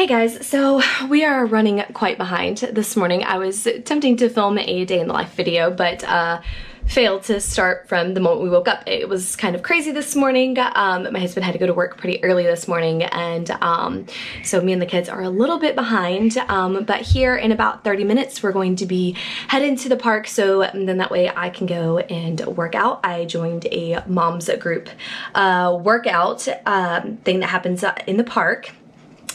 Hey guys, so we are running quite behind this morning. I was attempting to film a day in the life video, but failed to start from the moment we woke up. It was kind of crazy this morning. My husband had to go to work pretty early this morning, and so me and the kids are a little bit behind, but here in about 30 minutes we're going to be heading to the park, so then that way I can go and work out. I joined a mom's group workout thing that happens in the park.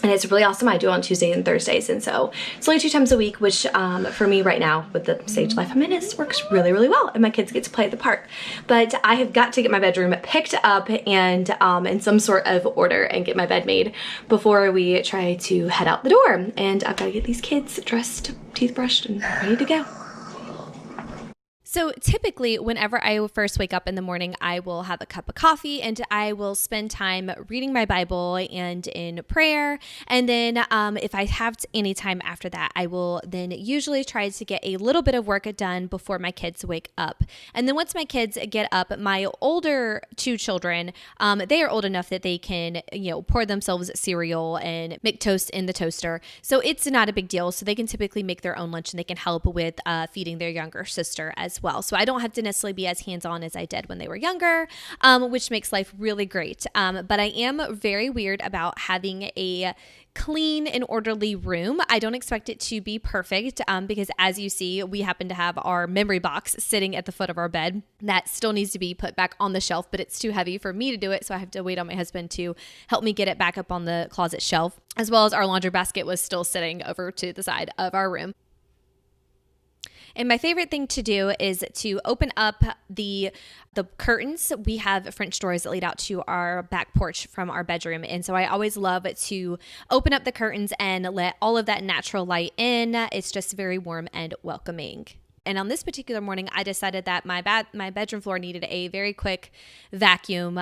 And it's really awesome. I do it on Tuesdays and Thursdays, and so it's only 2 times a week, which for me right now with the stage life I'm in, it works really, really well, and my kids get to play at the park. But I have got to get my bedroom picked up and in some sort of order and get my bed made before we try to head out the door. And I've got to get these kids dressed, teeth brushed, and ready to go. So typically, whenever I first wake up in the morning, I will have a cup of coffee and I will spend time reading my Bible and in prayer. And then if I have any time after that, I will then usually try to get a little bit of work done before my kids wake up. And then once my kids get up, my older two children, they are old enough that they can, pour themselves cereal and make toast in the toaster. So it's not a big deal. So they can typically make their own lunch and they can help with feeding their younger sister as well. So I don't have to necessarily be as hands-on as I did when they were younger, which makes life really great. But I am very weird about having a clean and orderly room. I don't expect it to be perfect because as you see, we happen to have our memory box sitting at the foot of our bed. That still needs to be put back on the shelf, but it's too heavy for me to do it. So I have to wait on my husband to help me get it back up on the closet shelf, as well as our laundry basket was still sitting over to the side of our room. And my favorite thing to do is to open up the curtains. We have French doors that lead out to our back porch from our bedroom. And so I always love to open up the curtains and let all of that natural light in. It's just very warm and welcoming. And on this particular morning, I decided that my bedroom floor needed a very quick vacuum.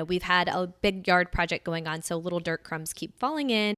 We've had a big yard project going on, so little dirt crumbs keep falling in.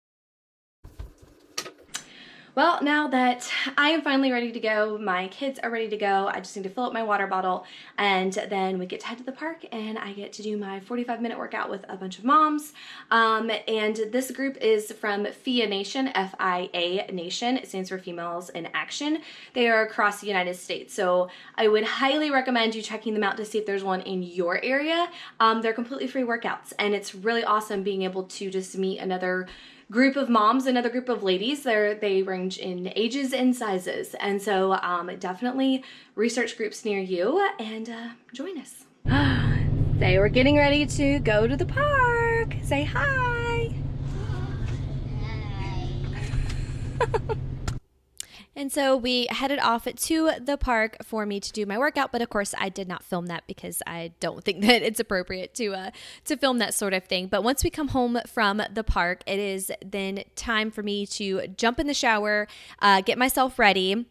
Well, now that I am finally ready to go, my kids are ready to go, I just need to fill up my water bottle, and then we get to head to the park and I get to do my 45-minute workout with a bunch of moms. And this group is from FIA Nation, F-I-A Nation. It stands for Females in Action. They are across the United States, so I would highly recommend you checking them out to see if there's one in your area. They're completely free workouts, and it's really awesome being able to just meet another group of moms, another group of ladies. They range in ages and sizes, and so definitely research groups near you and join us. They were getting ready to go to the park. Say hi. And so we headed off to the park for me to do my workout, but of course I did not film that because I don't think that it's appropriate to film that sort of thing. But once we come home from the park, it is then time for me to jump in the shower, get myself ready.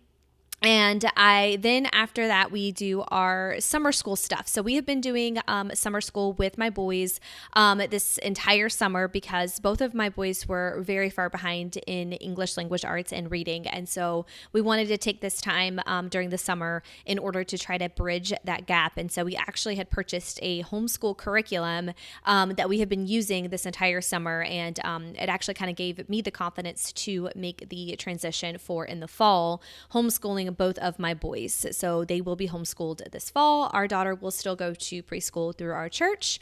And after that, we do our summer school stuff. So we have been doing summer school with my boys this entire summer because both of my boys were very far behind in English language arts and reading. And so we wanted to take this time during the summer in order to try to bridge that gap. And so we actually had purchased a homeschool curriculum that we have been using this entire summer. And it actually kind of gave me the confidence to make the transition for in the fall, homeschooling both of my boys. So they will be homeschooled this fall. Our daughter will still go to preschool through our church,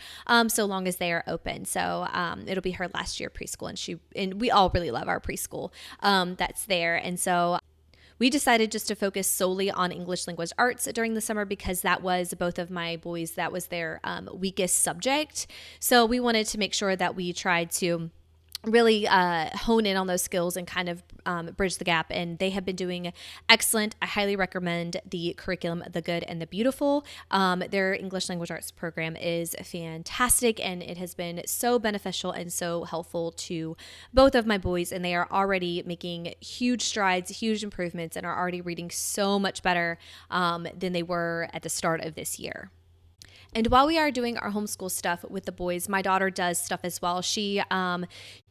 so long as they are open. So it'll be her last year preschool, and we all really love our preschool that's there. And so we decided just to focus solely on English language arts during the summer because that was both of my boys, that was their weakest subject. So we wanted to make sure that we tried to really hone in on those skills and kind of bridge the gap. And they have been doing excellent. I highly recommend the curriculum, The Good and the Beautiful. Their English language arts program is fantastic, and it has been so beneficial and so helpful to both of my boys. And they are already making huge strides, huge improvements, and are already reading so much better than they were at the start of this year. And while we are doing our homeschool stuff with the boys, my daughter does stuff as well. She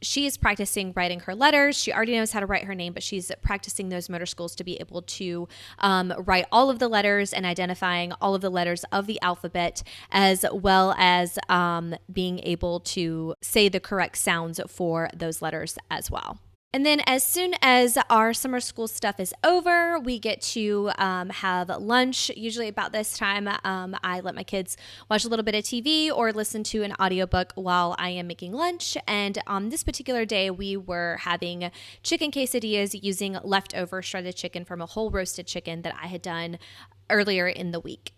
is practicing writing her letters. She already knows how to write her name, but she's practicing those motor skills to be able to write all of the letters and identifying all of the letters of the alphabet, as well as being able to say the correct sounds for those letters as well. And then as soon as our summer school stuff is over, we get to have lunch. Usually about this time, I let my kids watch a little bit of TV or listen to an audiobook while I am making lunch. And on this particular day, we were having chicken quesadillas using leftover shredded chicken from a whole roasted chicken that I had done earlier in the week.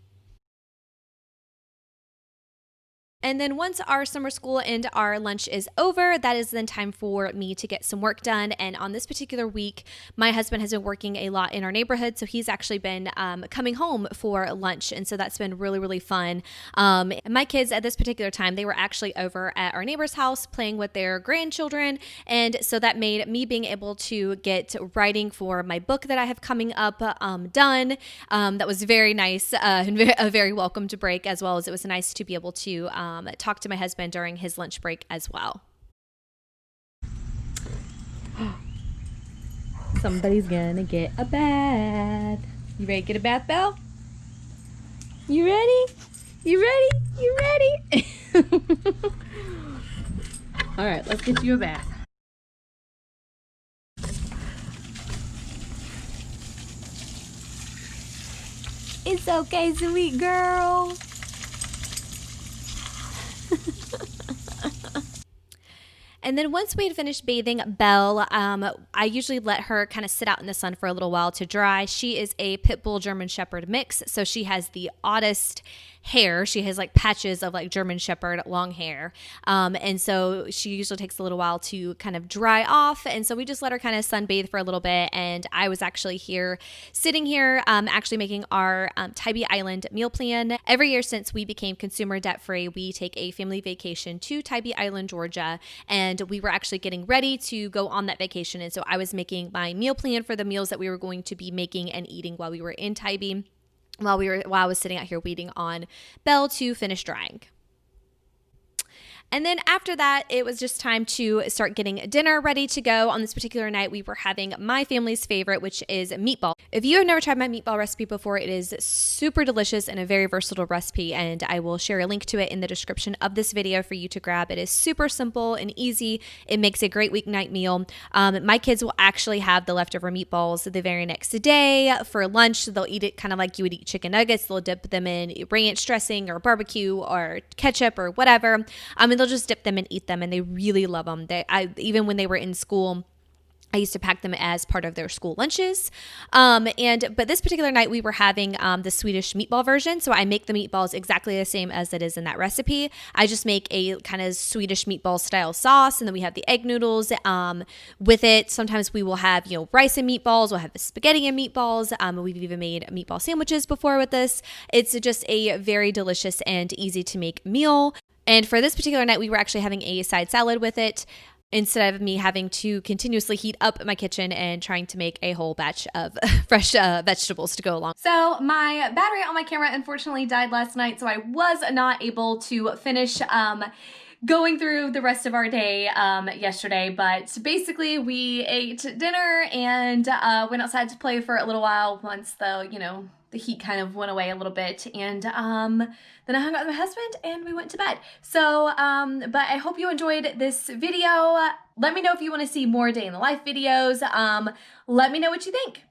And then once our summer school and our lunch is over, that is then time for me to get some work done. And on this particular week, my husband has been working a lot in our neighborhood. So he's actually been coming home for lunch. And so that's been really, really fun. And my kids at this particular time, they were actually over at our neighbor's house playing with their grandchildren. And so that made me being able to get writing for my book that I have coming up done. That was very nice and a very welcome to break, as well as it was nice to be able to talk to my husband during his lunch break as well. Somebody's gonna get a bath. You ready to get a bath, Belle? You ready? You ready? You ready? All right, let's get you a bath. It's okay, sweet girl. And then once we had finished bathing Belle, I usually let her kind of sit out in the sun for a little while to dry. She is a Pit Bull German Shepherd mix, so she has the oddest hair. She has like patches of like German Shepherd long hair. And so she usually takes a little while to kind of dry off. And so we just let her kind of sunbathe for a little bit. And I was actually sitting here, actually making our Tybee Island meal plan. Every year since we became consumer debt free, we take a family vacation to Tybee Island, Georgia. And we were actually getting ready to go on that vacation. And so I was making my meal plan for the meals that we were going to be making and eating while we were in Tybee, while I was sitting out here waiting on Belle to finish drying. And then after that, it was just time to start getting dinner ready to go. On this particular night, we were having my family's favorite, which is meatball. If you have never tried my meatball recipe before, it is super delicious and a very versatile recipe, and I will share a link to it in the description of this video for you to grab. It is super simple and easy. It makes a great weeknight meal. My kids will actually have the leftover meatballs the very next day for lunch. They'll eat it kind of like you would eat chicken nuggets. They'll dip them in ranch dressing or barbecue or ketchup or whatever. They'll just dip them and eat them, and they really love them. Even when they were in school, I used to pack them as part of their school lunches. But this particular night we were having the Swedish meatball version. So I make the meatballs exactly the same as it is in that recipe. I just make a kind of Swedish meatball style sauce, and then we have the egg noodles with it. Sometimes we will have, rice and meatballs. We'll have spaghetti and meatballs. We've even made meatball sandwiches before with this. It's just a very delicious and easy to make meal. And for this particular night, we were actually having a side salad with it instead of me having to continuously heat up my kitchen and trying to make a whole batch of fresh vegetables to go along. So my battery on my camera unfortunately died last night, so I was not able to finish going through the rest of our day yesterday. But basically we ate dinner and went outside to play for a little while once the heat kind of went away a little bit, and then I hung out with my husband and we went to bed. So but I hope you enjoyed this video. Let me know if you want to see more day in the life videos. Let me know what you think.